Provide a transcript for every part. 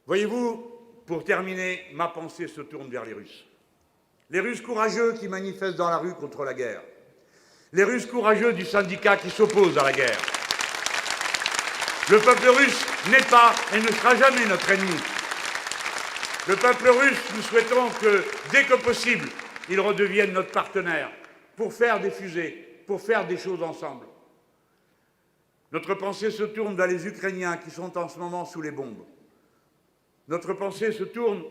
Voyez-vous, pour terminer, ma pensée se tourne vers les Russes. Les Russes courageux qui manifestent dans la rue contre la guerre. Les Russes courageux du syndicat qui s'oppose à la guerre. Le peuple russe n'est pas et ne sera jamais notre ennemi. Le peuple russe, nous souhaitons que, dès que possible, il redevienne notre partenaire pour faire des fusées, pour faire des choses ensemble. Notre pensée se tourne vers les Ukrainiens qui sont en ce moment sous les bombes. Notre pensée se tourne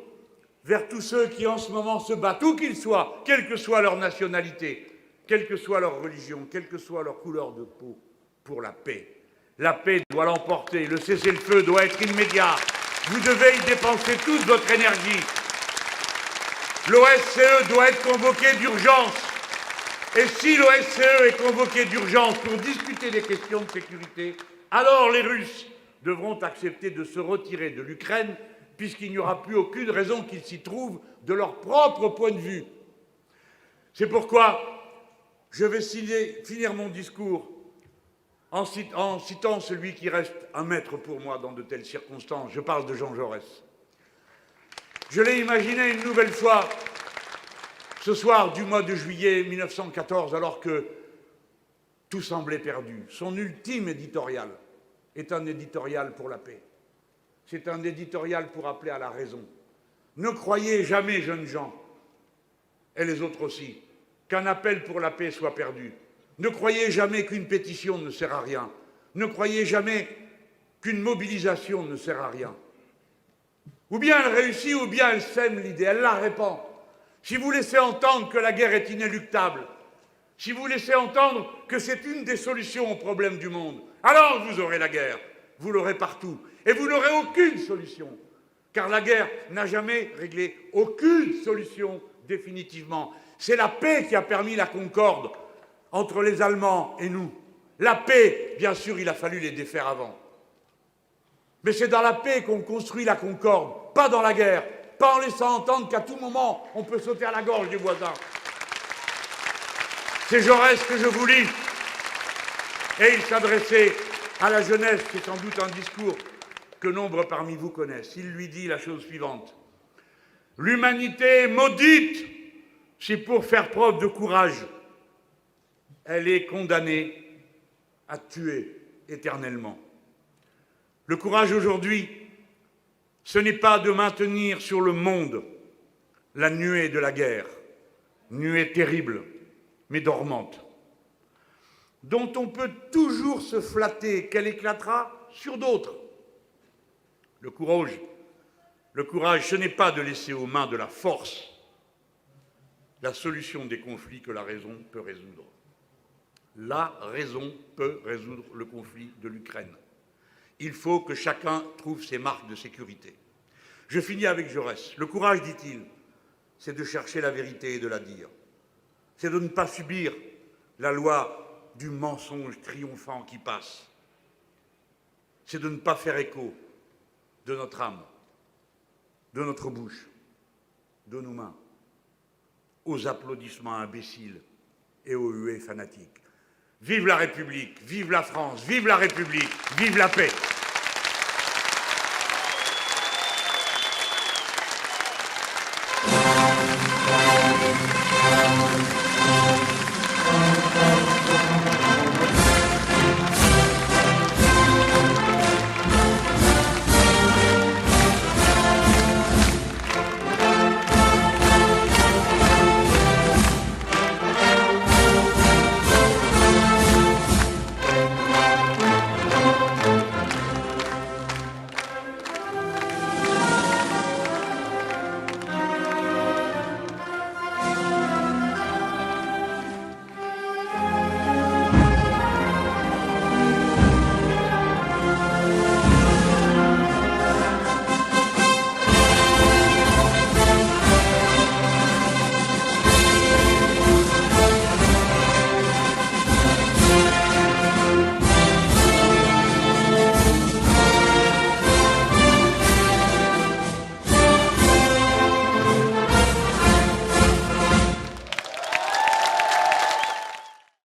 vers tous ceux qui en ce moment se battent, où qu'ils soient, quelle que soit leur nationalité, quelle que soit leur religion, quelle que soit leur couleur de peau, pour la paix. La paix doit l'emporter, le cessez-le-feu doit être immédiat. Vous devez y dépenser toute votre énergie. L'OSCE doit être convoqué d'urgence. Et si l'OSCE est convoqué d'urgence pour discuter des questions de sécurité, alors les Russes devront accepter de se retirer de l'Ukraine, puisqu'il n'y aura plus aucune raison qu'ils s'y trouvent de leur propre point de vue. C'est pourquoi je vais finir mon discours en citant celui qui reste un maître pour moi dans de telles circonstances. Je parle de Jean Jaurès. Je l'ai imaginé une nouvelle fois ce soir du mois de juillet 1914, alors que tout semblait perdu. Son ultime éditorial est un éditorial pour la paix. C'est un éditorial pour appeler à la raison. Ne croyez jamais, jeunes gens, et les autres aussi, qu'un appel pour la paix soit perdu. Ne croyez jamais qu'une pétition ne sert à rien. Ne croyez jamais qu'une mobilisation ne sert à rien. Ou bien elle réussit, ou bien elle sème l'idée, elle la répand. Si vous laissez entendre que la guerre est inéluctable, si vous laissez entendre que c'est une des solutions aux problèmes du monde, alors vous aurez la guerre. Vous l'aurez partout. Et vous n'aurez aucune solution. Car la guerre n'a jamais réglé aucune solution définitivement. C'est la paix qui a permis la concorde entre les Allemands et nous. La paix, bien sûr, il a fallu les défaire avant. Mais c'est dans la paix qu'on construit la concorde, pas dans la guerre, pas en laissant entendre qu'à tout moment, on peut sauter à la gorge du voisin. C'est Jaurès que je vous lis. Et il s'adressait à la jeunesse, c'est sans doute un discours que nombre parmi vous connaissent. Il lui dit la chose suivante. L'humanité est maudite si pour faire preuve de courage, elle est condamnée à tuer éternellement. Le courage aujourd'hui, ce n'est pas de maintenir sur le monde la nuée de la guerre, nuée terrible, mais dormante, dont on peut toujours se flatter qu'elle éclatera sur d'autres. Le courage, ce n'est pas de laisser aux mains de la force la solution des conflits que la raison peut résoudre. La raison peut résoudre le conflit de l'Ukraine. Il faut que chacun trouve ses marques de sécurité. Je finis avec Jaurès. Le courage, dit-il, c'est de chercher la vérité et de la dire. C'est de ne pas subir la loi du mensonge triomphant qui passe. C'est de ne pas faire écho de notre âme, de notre bouche, de nos mains, aux applaudissements imbéciles et aux huées fanatiques. Vive la République, vive la France, vive la République, vive la paix.